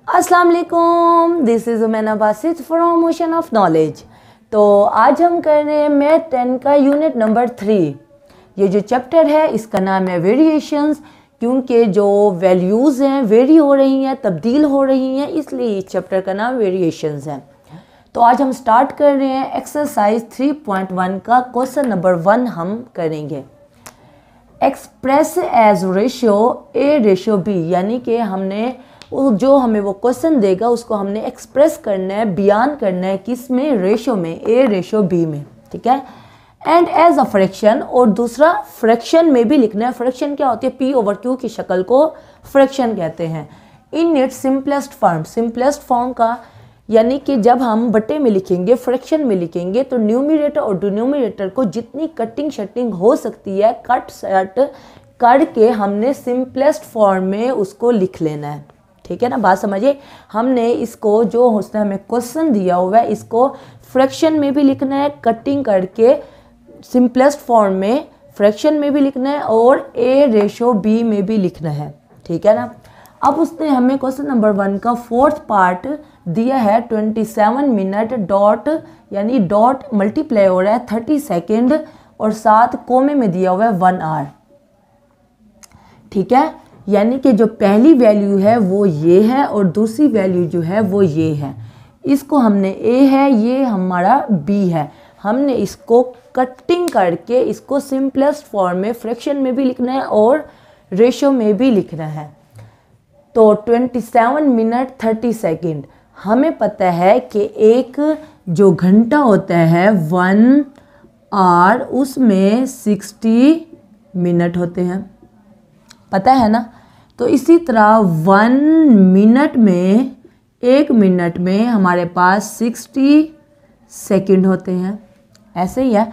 अस्सलाम वालेकुम, this is Umaina Basit from ocean of knowledge. तो आज हम कर रहे हैं मैथ 10 का यूनिट नंबर 3। ये जो चैप्टर है इसका नाम है वेरिएशंस, क्योंकि जो वैल्यूज़ हैं वेरी हो रही हैं, तब्दील हो रही हैं, इसलिए इस चैप्टर का नाम वेरिएशंस है। तो आज हम स्टार्ट कर रहे हैं एक्सरसाइज 3.1 का क्वेश्चन नंबर 1 हम करेंगे। Express as ratio A ratio B, यानी कि हमने जो हमें वो क्वेश्चन देगा उसको हमने एक्सप्रेस करना है, बयान करना है, किस में? रेशियो में, ए रेशियो बी में, ठीक है। एंड एज अ फ्रैक्शन, और दूसरा फ्रैक्शन में भी लिखना है। फ्रैक्शन क्या होती है? पी ओवर क्यू की शक्ल को फ्रैक्शन कहते हैं। In its simplest form, simplest form का यानी कि जब हम बटे में लिखेंगे, फ्रैक्शन में लिखेंगे, तो न्यूमरेटर और डिनोमिनेटर को जितनी कटिंग शटिंग हो सकती है, कट शट करके हमने सिंपलेस्ट फॉर्म में उसको लिख लेना है, ठीक है ना। बात समझिए, हमने इसको जो उसने हमें क्वेश्चन दिया हुआ है इसको फ्रैक्शन में भी लिखना है, कटिंग करके सिंपलेस्ट फॉर्म में फ्रैक्शन में भी लिखना है, और ए रेशियो बी में भी लिखना है, ठीक है ना। अब उसने हमें क्वेश्चन नंबर 1 का 4th पार्ट दिया है 27 मिनट डॉट, यानी डॉट मल्टीप्लाई हो रहा है 30 सेकेंड, और साथ कोमे में दिया हुआ है 1 आवर, ठीक है। यानी कि जो पहली वैल्यू है वो ये है और दूसरी वैल्यू जो है वो ये है। इसको हमने ए है, ये हमारा बी है। हमने इसको कटिंग करके इसको सिंपलेस्ट फॉर्म में फ्रैक्शन में भी लिखना है और रेशियो में भी लिखना है। तो 27 मिनट 30 सेकेंड, हमें पता है कि एक जो घंटा होता है 1 आवर, उसमें 60 मिनट होते हैं, पता है ना। तो इसी तरह 1 मिनट में, 1 मिनट में हमारे पास 60 सेकंड होते हैं, ऐसे ही है।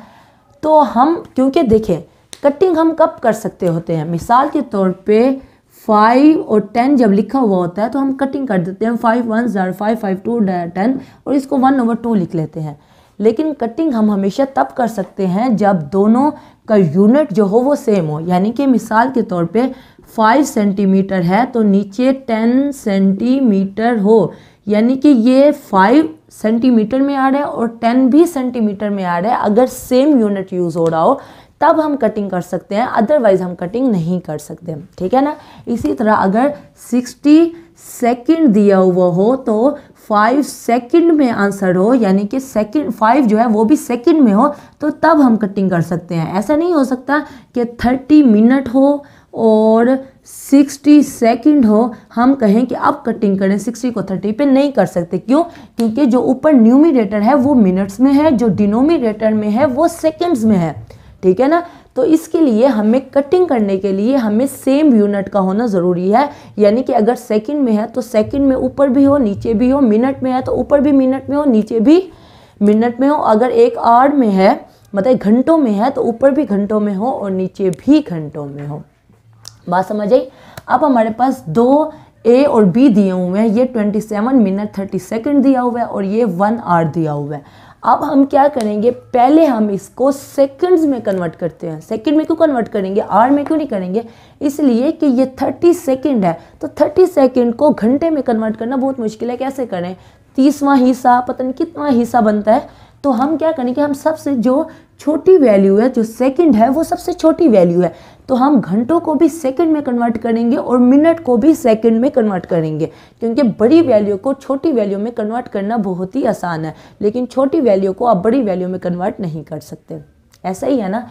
तो हम, क्योंकि देखें कटिंग हम कब कर सकते होते हैं, मिसाल के तौर पे 5 और 10 जब लिखा हुआ होता है तो हम कटिंग कर देते हैं, 5 1 0 5 5 2 10, और इसको 1/2 लिख लेते हैं। लेकिन कटिंग हम हमेशा तब कर सकते हैं जब दोनों का यूनिट जो हो वो सेम हो। यानी कि मिसाल के तौर पे 5 सेंटीमीटर है तो नीचे 10 सेंटीमीटर हो, यानी कि ये 5 सेंटीमीटर में आ रहा है और 10 भी सेंटीमीटर में आ रहा है। अगर सेम यूनिट यूज़ हो रहा हो तब हम कटिंग कर सकते हैं, अदरवाइज हम कटिंग नहीं कर सकते, ठीक है ना। इसी तरह अगर 60 सेकंड दिया हुआ हो तो 5 सेकंड में आंसर हो, यानी कि सेकंड 5 जो है वो भी सेकंड में हो, तो तब हम कटिंग कर सकते हैं। ऐसा नहीं हो सकता कि 30 मिनट हो और 60 सेकंड हो, हम कहें कि अब कटिंग करें 60 को 30 पे, नहीं कर सकते। क्यों? क्योंकि जो ऊपर न्यूमरेटर है वो मिनट्स में है, जो डिनोमिनेटर में है वो सेकंड्स में है, ठीक है ना। तो इसके लिए हमें कटिंग करने के लिए हमें सेम यूनिट का होना ज़रूरी है। यानी कि अगर सेकंड में है तो सेकंड में ऊपर भी हो नीचे भी हो, मिनट में है तो ऊपर भी मिनट में हो नीचे भी मिनट में हो। अगर 1 आवर में है, मतलब घंटों में है, तो ऊपर भी घंटों में हो और नीचे भी घंटों में हो। बात समझ आई। अब हमारे पास 2 ए और बी दिए हुए हैं, ये 27 मिनट 30 सेकेंड दिया हुआ है और ये 1 आवर दिया हुआ है। अब हम क्या करेंगे, पहले हम इसको सेकंड्स में कन्वर्ट करते हैं। सेकंड में क्यों कन्वर्ट करेंगे, आवर में क्यों नहीं करेंगे? इसलिए कि ये 30 सेकंड है, तो 30 सेकंड को घंटे में कन्वर्ट करना बहुत मुश्किल है। कैसे करें? 30वां हिस्सा, पता नहीं कितना हिस्सा बनता है। तो हम क्या करेंगे, हम सबसे जो छोटी वैल्यू है, जो सेकंड है, वो सबसे छोटी वैल्यू है, तो हम घंटों को भी सेकंड में कन्वर्ट करेंगे और मिनट को भी सेकंड में कन्वर्ट करेंगे। क्योंकि बड़ी वैल्यू को छोटी वैल्यू में कन्वर्ट करना बहुत ही आसान है, लेकिन छोटी वैल्यू को आप बड़ी वैल्यू में कन्वर्ट नहीं कर सकते, ऐसा ही है ना।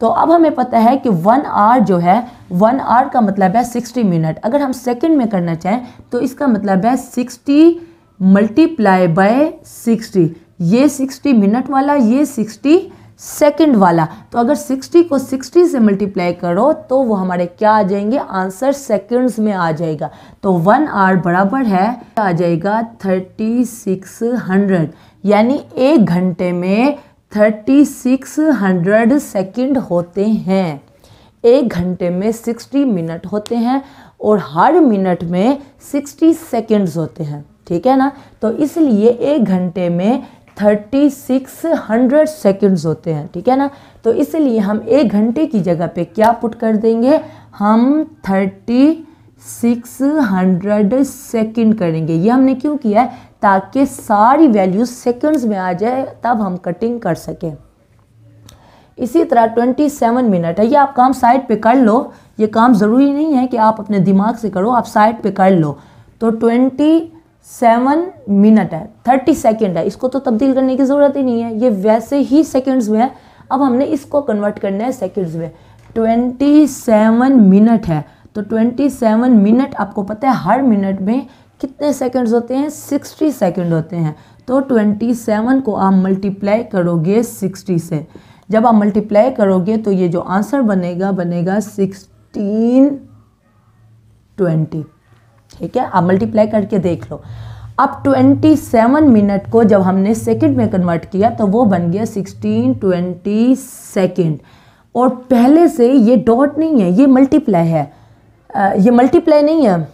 तो अब हमें पता है कि 1 आवर जो है, 1 आवर का मतलब है 60 मिनट। अगर हम सेकंड में करना चाहें तो इसका मतलब है 60 मल्टीप्लाई बाय 60, ये 60 मिनट वाला, ये 60 सेकंड वाला। तो अगर 60 को 60 से मल्टीप्लाई करो तो वो हमारे क्या आ जाएंगे, आंसर सेकंड्स में आ जाएगा। तो 1 आवर बराबर है, आ जाएगा 3600, यानी 1 घंटे में 3600 सेकंड होते हैं। 1 घंटे में 60 मिनट होते हैं और हर मिनट में 60 सेकंड्स होते हैं, ठीक है ना। तो इसलिए 1 घंटे में 3600 सेकंड्स होते हैं, ठीक है ना। तो इसलिए हम 1 घंटे की जगह पे क्या पुट कर देंगे, हम 36 600 सेकंड करेंगे। ये हमने क्यों किया है? ताकि सारी वैल्यूज सेकंड्स में आ जाए, तब हम कटिंग कर सकें। इसी तरह 27 मिनट है। ये आप काम साइड पे कर लो, ये काम ज़रूरी नहीं है कि आप अपने दिमाग से करो, आप साइड पे कर लो। तो 27 मिनट है, 30 सेकंड है, इसको तो तब्दील करने की ज़रूरत ही नहीं है, ये वैसे ही सेकंड्स में है। अब हमने इसको कन्वर्ट करना है सेकंड्स में। 27 मिनट है, तो 27 मिनट आपको पता है हर मिनट में कितने सेकंड्स होते हैं? 60 सेकंड होते हैं। तो 27 को आप मल्टीप्लाई करोगे 60 से। जब आप मल्टीप्लाई करोगे तो ये जो आंसर बनेगा 1620। ठीक है, आप मल्टीप्लाई करके देख लो। अब 27 मिनट को जब हमने सेकंड में कन्वर्ट किया तो वो बन गया 1620 सेकंड। और पहले से ये डॉट नहीं है, ये मल्टीप्लाई है। ये मल्टीप्लाई नहीं है,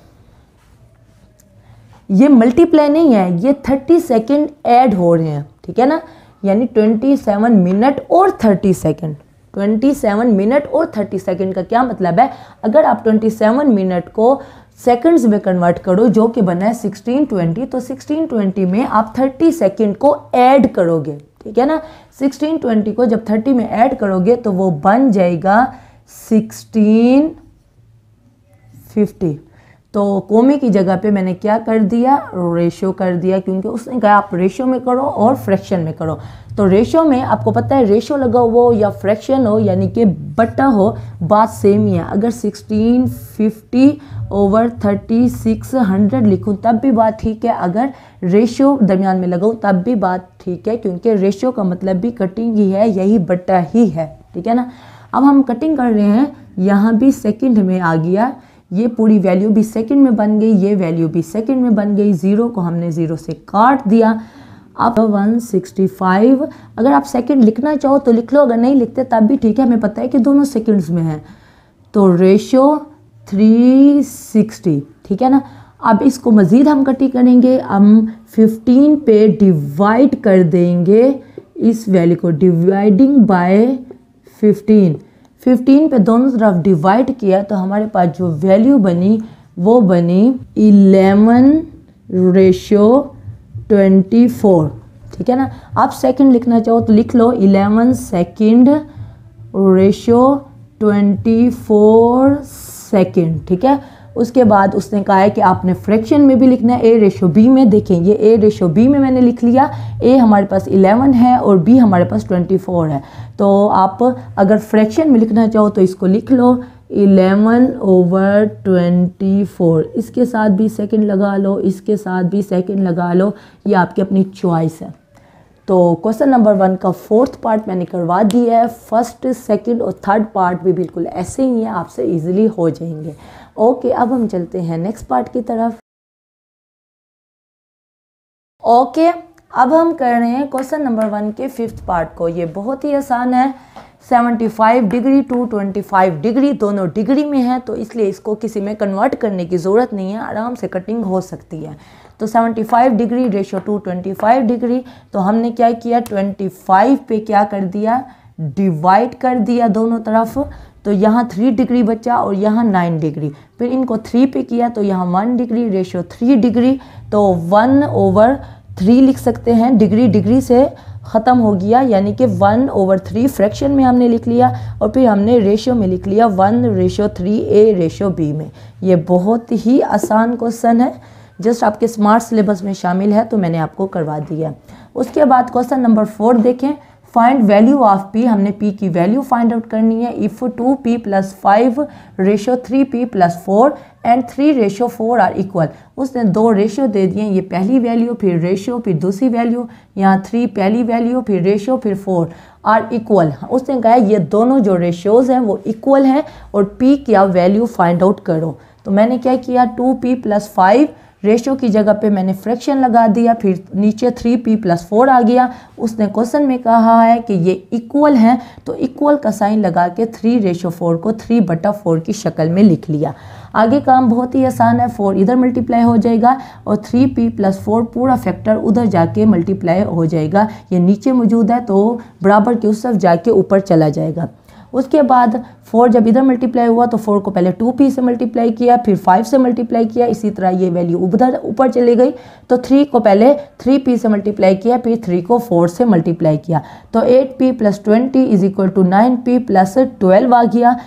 ये मल्टीप्लाई नहीं है, ये 30 सेकंड ऐड हो रहे हैं। ठीक है ना, यानी 27 मिनट और 30 सेकंड। 27 मिनट और 30 सेकंड का क्या मतलब है? अगर आप 27 मिनट को सेकंड्स में कन्वर्ट करो, जो कि बना है 1620, तो 1620 में आप 30 सेकंड को ऐड करोगे। ठीक है ना, 1620 को जब 30 में ऐड करोगे तो वो बन जाएगा 1650। तो कोमे की जगह पे मैंने क्या कर दिया? रेशो कर दिया, क्योंकि उसने कहा आप रेशो में करो और फ्रैक्शन में करो। तो रेशो में आपको पता है रेशो लगा हो या फ्रैक्शन हो, यानी कि बटा हो, बात सेम ही है। अगर 1650/3600 लिखूँ तब भी बात ठीक है, अगर रेशो दरमियान में लगाऊँ तब भी बात ठीक है, क्योंकि रेशो का मतलब भी कटिंग ही है, यही बटा ही है। ठीक है ना, अब हम कटिंग कर रहे हैं, यहाँ भी सेकंड में आ गया, ये पूरी वैल्यू भी सेकंड में बन गई, ये वैल्यू भी सेकंड में बन गई। 0 को हमने 0 से काट दिया। अब 165, अगर आप सेकंड लिखना चाहो तो लिख लो, अगर नहीं लिखते तब भी ठीक है, हमें पता है कि दोनों सेकंड्स में है। तो रेशो 360। ठीक है ना, अब इसको मज़ीद हम कटिंग करेंगे। हम 15 पे डिवाइड कर देंगे इस वैल्यू को, डिवाइडिंग बाय 15 पे दोनों तरफ डिवाइड किया तो हमारे पास जो वैल्यू बनी वो बनी 11/24। ठीक है ना, आप सेकंड लिखना चाहो तो लिख लो 11 2/24 सेकंड। ठीक है, उसके बाद उसने कहा है कि आपने फ्रैक्शन में भी लिखना है, A/B में। देखें ये A/B में मैंने लिख लिया, A हमारे पास 11 है और B हमारे पास 24 है। तो आप अगर फ्रैक्शन में लिखना चाहो तो इसको लिख लो 11/24। इसके साथ भी सेकंड लगा लो, इसके साथ भी सेकंड लगा लो, ये आपकी अपनी चॉइस है। तो क्वेश्चन नंबर 1 का 4th पार्ट मैंने करवा दिया है। फर्स्ट, सेकंड और थर्ड पार्ट भी बिल्कुल ऐसे ही हैं, आपसे इजीली हो जाएंगे। ओके, अब हम चलते हैं नेक्स्ट पार्ट की तरफ। ओके, अब हम कर रहे हैं क्वेश्चन नंबर 1 के 5th पार्ट को। ये बहुत ही आसान है। 75 डिग्री टू 25 डिग्री दोनों डिग्री में है, तो इसलिए इसको किसी में कन्वर्ट करने की ज़रूरत नहीं है, आराम से कटिंग हो सकती है। तो 75 डिग्री रेशो टू 25 डिग्री, तो हमने क्या किया 25 पे क्या कर दिया, डिवाइड कर दिया दोनों तरफ। तो यहाँ 3 डिग्री बचा और यहाँ 9 डिग्री। फिर इनको 3 पे किया तो यहाँ 1 डिग्री रेशो 3 डिग्री, तो 1/3 लिख सकते हैं। डिग्री डिग्री से ख़त्म हो गया, यानी कि 1/3 फ्रैक्शन में हमने लिख लिया और फिर हमने रेशो में लिख लिया 1/3 A/B में। ये बहुत ही आसान क्वेश्चन है, जस्ट आपके स्मार्ट सिलेबस में शामिल है, तो मैंने आपको करवा दिया। उसके बाद क्वेश्चन नंबर 4 देखें। फाइंड वैल्यू ऑफ P, हमने P की वैल्यू फाइंड आउट करनी है। If 2P + 5 ratio 3P + 4 and 3/4 are equal. उसने 2 रेशो दे दिए, ये पहली वैल्यू, फिर रेशो, फिर दूसरी वैल्यू, यहाँ 3 पहली वैल्यू, फिर रेशो, फिर 4 आर इक्वल। उसने कहा ये दोनों जो रेशोज़ हैं वो इक्वल हैं और P की आप वैल्यू फाइंड आउट करो। तो मैंने क्या किया, 2P + 5 रेशो की जगह पे मैंने फ्रैक्शन लगा दिया, फिर नीचे 3P + 4 आ गया। उसने क्वेश्चन में कहा है कि ये इक्वल हैं, तो इक्वल का साइन लगा के 3/4 को 3/4 की शक्ल में लिख लिया। आगे काम बहुत ही आसान है, 4 इधर मल्टीप्लाई हो जाएगा और 3P + 4 पूरा फैक्टर उधर जाके मल्टीप्लाई हो जाएगा। ये नीचे मौजूद है तो बराबर के उस तरफ जाके ऊपर चला जाएगा। उसके बाद 4 जब इधर मल्टीप्लाई हुआ तो 4 को पहले 2p से मल्टीप्लाई किया, फिर 5 से मल्टीप्लाई किया, इसी तरह ये वैल्यू उधर ऊपर चली गई तो 3 को पहले 3p से मल्टीप्लाई किया, फिर 3 को 4 से मल्टीप्लाई किया तो 8p + 20 = 9p + 12 आ गया।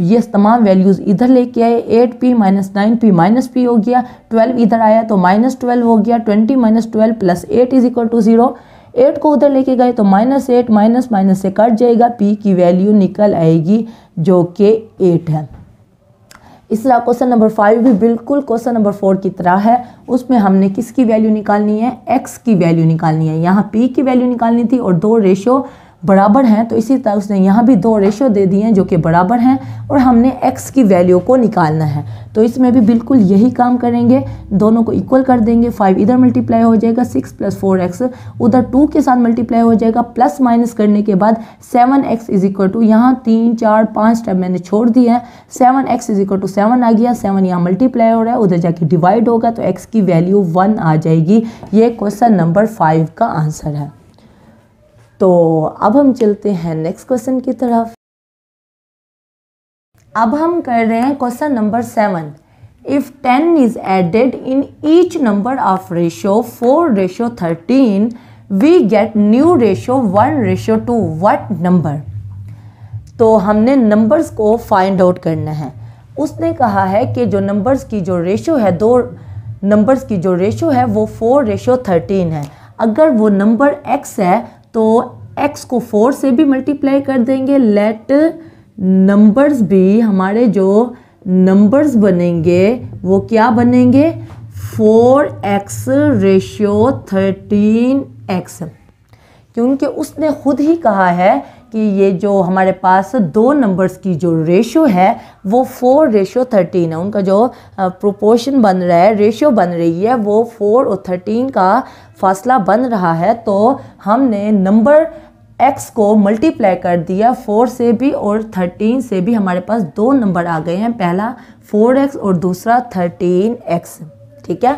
ये तमाम वैल्यूज़ इधर लेके आए, 8p - 9p -p हो गया, 12 इधर आया तो -12 हो गया, 20 - 12 + 8 = 0। 8 को उधर लेके गए तो -8 माइनस से कट जाएगा, p की वैल्यू निकल आएगी जो कि 8 है। इस तरह क्वेश्चन नंबर 5 भी बिल्कुल क्वेश्चन नंबर 4 की तरह है। उसमें हमने किसकी वैल्यू निकालनी है, x की वैल्यू निकालनी है। यहाँ p की वैल्यू निकालनी थी और दो रेशो बराबर हैं तो इसी तरह उसने यहाँ भी दो रेशो दे दिए हैं जो कि बराबर हैं और हमने x की वैल्यू को निकालना है। तो इसमें भी बिल्कुल यही काम करेंगे, दोनों को इक्वल कर देंगे। 5 इधर मल्टीप्लाई हो जाएगा, 6 + 4x उधर 2 के साथ मल्टीप्लाई हो जाएगा, प्लस माइनस करने के बाद 7x = यहाँ 3 4 5 स्टेप मैंने छोड़ दिए हैं, 7x = 7 आ गया। 7 यहाँ मल्टीप्लाई हो रहा है, उधर जाके डिवाइड होगा तो x की वैल्यू 1 आ जाएगी। ये क्वेश्चन नंबर 5 का आंसर है। तो अब हम चलते हैं नेक्स्ट क्वेश्चन की तरफ। अब हम कर रहे हैं question number 7। If 10 is added in each number of ratio 4:13 we get new ratio 1:2 what number. तो हमने नंबर्स को फाइंड आउट करना है। उसने कहा है कि जो नंबर्स की जो रेशो है, दो नंबर्स की जो रेशो है वो 4:13 है। अगर वो नंबर x है तो x को 4 से भी मल्टीप्लाई कर देंगे। लेट नंबर्स भी, हमारे जो नंबर्स बनेंगे वो क्या बनेंगे, 4x/13x, क्योंकि उसने खुद ही कहा है कि ये जो हमारे पास दो नंबर्स की जो रेशो है वो 4:13 है। उनका जो प्रोपोर्शन बन रहा है, रेशो बन रही है, वो 4 और 13 का फासला बन रहा है। तो हमने नंबर x को मल्टीप्लाई कर दिया 4 से भी और 13 से भी। हमारे पास दो नंबर आ गए हैं, पहला 4x और दूसरा 13x। ठीक है,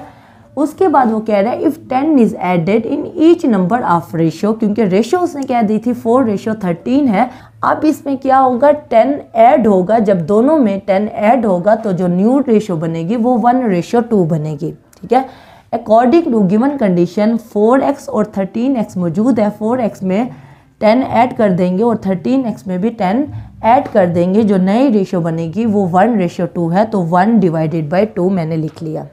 उसके बाद वो कह रहा है if 10 is added in each number of ratio, क्योंकि रेशो उसने कह दी थी 4:13 है। अब इसमें क्या होगा, 10 ऐड होगा। जब दोनों में 10 ऐड होगा तो जो न्यू रेशो बनेगी वो 1:2 बनेगी। ठीक है, according to given condition 4x और 13x मौजूद है। 4x में 10 ऐड कर देंगे और 13x में भी 10 ऐड कर देंगे। जो नई रेशो बनेगी वो 1:2 है, तो 1/2 मैंने लिख लिया।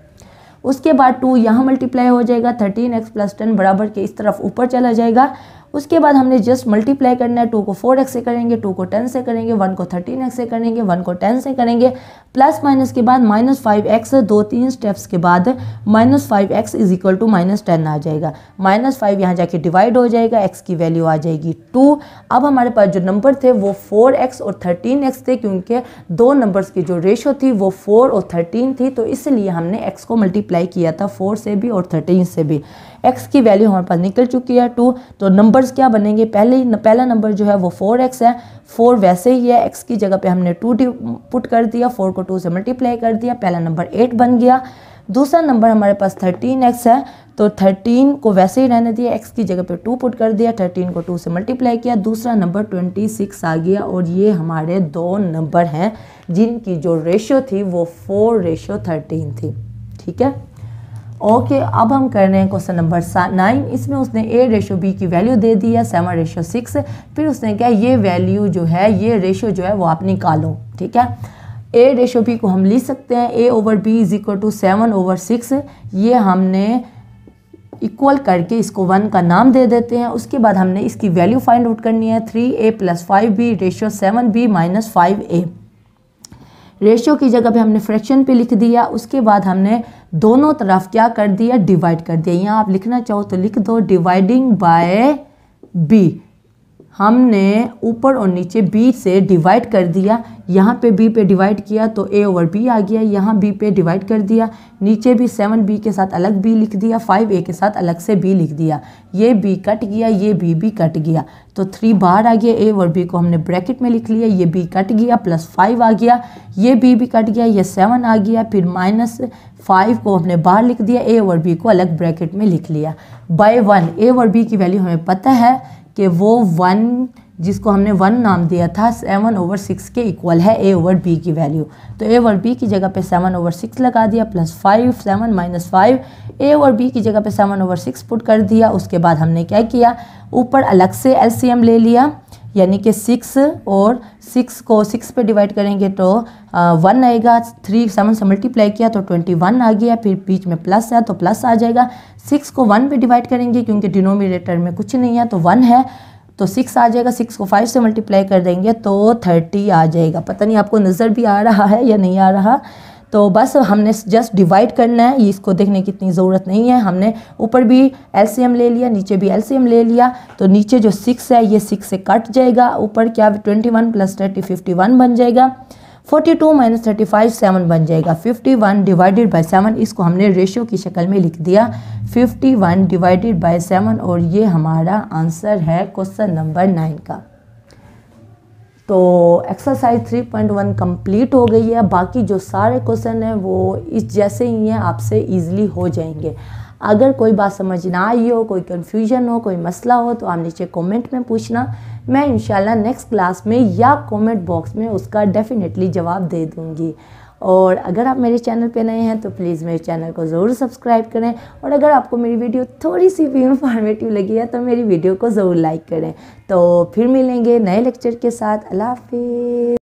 उसके बाद 2 यहाँ मल्टीप्लाई हो जाएगा, 13x + 10 बराबर के इस तरफ ऊपर चला जाएगा। उसके बाद हमने जस्ट मल्टीप्लाई करना है। 2 को 4x से करेंगे, 2 को 10 से करेंगे, 1 को 13x से करेंगे, 1 को 10 से करेंगे। प्लस माइनस के बाद -5x, 2-3 स्टेप्स के बाद -5x = -10 आ जाएगा। -5 यहाँ जाके डिवाइड हो जाएगा, x की वैल्यू आ जाएगी 2। अब हमारे पास जो नंबर थे वो 4x और 13x थे, क्योंकि दो नंबर्स की जो रेशो थी वो 4 और 13 थी, तो इसलिए हमने x को मल्टीप्लाई किया था 4 से भी और 13 से भी। x की वैल्यू हमारे पास निकल चुकी है 2। तो नंबर्स क्या बनेंगे, पहला नंबर जो है वो 4x है, 4 वैसे ही है, x की जगह पे हमने 2 पुट कर दिया, 4 को 2 से मल्टीप्लाई कर दिया, पहला नंबर 8 बन गया। दूसरा नंबर हमारे पास 13x है, तो 13 को वैसे ही रहने दिया, x की जगह पे 2 पुट कर दिया, 13 को 2 से मल्टीप्लाई किया, दूसरा नंबर 26 आ गया। और ये हमारे दो नंबर हैं जिनकी जो रेशो थी वो 4:13 थी। ठीक है, ओके। अब हम कर रहे हैं क्वेश्चन नंबर 9। इसमें उसने a/b की वैल्यू दे दी है 7:6। फिर उसने क्या, ये वैल्यू जो है, ये रेशो जो है वो आप निकालो। ठीक है, a/b को हम लिख सकते हैं a/b = 7/6। ये हमने इक्वल करके इसको 1 का नाम दे देते हैं। उसके बाद हमने इसकी वैल्यू फाइंड आउट करनी है, 3a + 5b ratio 7b - 5a। Ratio की जगह पे हमने फ्रैक्शन पे लिख दिया। उसके बाद हमने दोनों तरफ क्या कर दिया, डिवाइड कर दिया। यहाँ आप लिखना चाहो तो लिख दो डिवाइडिंग बाय b। हमने ऊपर और नीचे b से डिवाइड कर दिया। यहाँ पे b पे डिवाइड किया तो a/b आ गया, यहाँ b पे डिवाइड कर दिया, नीचे भी 7b के साथ अलग b लिख दिया, 5a के साथ अलग से b लिख दिया। ये b कट गया, ये b भी कट गया, तो 3 बाहर आ गया। a और b को हमने ब्रैकेट में लिख लिया, ये b कट गया, +5 आ गया, ये b भी कट गया, ये 7 आ गया, फिर -5 को हमने बाहर लिख दिया, a और b को अलग ब्रैकेट में लिख लिया। बाय 1 a और b की वैल्यू हमें पता है कि वो 1 जिसको हमने 1 नाम दिया था 7/6 के इक्वल है a/b की वैल्यू। तो a/b की जगह पे 7/6 लगा दिया प्लस 5, 7 माइनस 5, a/b की जगह पे 7/6 पुट कर दिया। उसके बाद हमने क्या किया, ऊपर अलग से एलसीएम ले लिया, यानी कि 6 और 6 को 6 पे डिवाइड करेंगे तो 1 आएगा। 3 7 से मल्टीप्लाई किया तो 21 आ गया, फिर बीच में प्लस है तो प्लस आ जाएगा। 6 को 1 पे डिवाइड करेंगे क्योंकि डिनोमिनेटर में कुछ नहीं है तो 1 है, तो 6 आ जाएगा। 6 को 5 से मल्टीप्लाई कर देंगे तो 30 आ जाएगा। पता नहीं आपको नज़र भी आ रहा है या नहीं आ रहा। तो बस हमने जस्ट डिवाइड करना है, ये इसको देखने की इतनी ज़रूरत नहीं है। हमने ऊपर भी एलसीएम ले लिया, नीचे भी एलसीएम ले लिया, तो नीचे जो 6 है ये 6 से कट जाएगा। ऊपर क्या 21 प्लस 30 51 बन जाएगा। 42 माइनस 35 7 बन जाएगा। 51 डिवाइडेड बाय 7, इसको हमने रेशियो की शक्ल में लिख दिया 51 डिवाइडेड बाय 7, और ये हमारा आंसर है क्वेश्चन नंबर 9 का। तो एक्सरसाइज 3.1 कंप्लीट हो गई है। बाकी जो सारे क्वेश्चन हैं वो इस जैसे ही हैं, आपसे इजीली हो जाएंगे। अगर कोई बात समझ ना आई हो, कोई कन्फ्यूजन हो, कोई मसला हो तो आप नीचे कमेंट में पूछना, मैं इंशाल्लाह नेक्स्ट क्लास में या कमेंट बॉक्स में उसका डेफिनेटली जवाब दे दूँगी। और अगर आप मेरे चैनल पे नए हैं तो प्लीज़ मेरे चैनल को ज़रूर सब्सक्राइब करें, और अगर आपको मेरी वीडियो थोड़ी सी भी इंफॉर्मेटिव लगी है तो मेरी वीडियो को ज़रूर लाइक करें। तो फिर मिलेंगे नए लेक्चर के साथ। अल्लाह हाफिज़।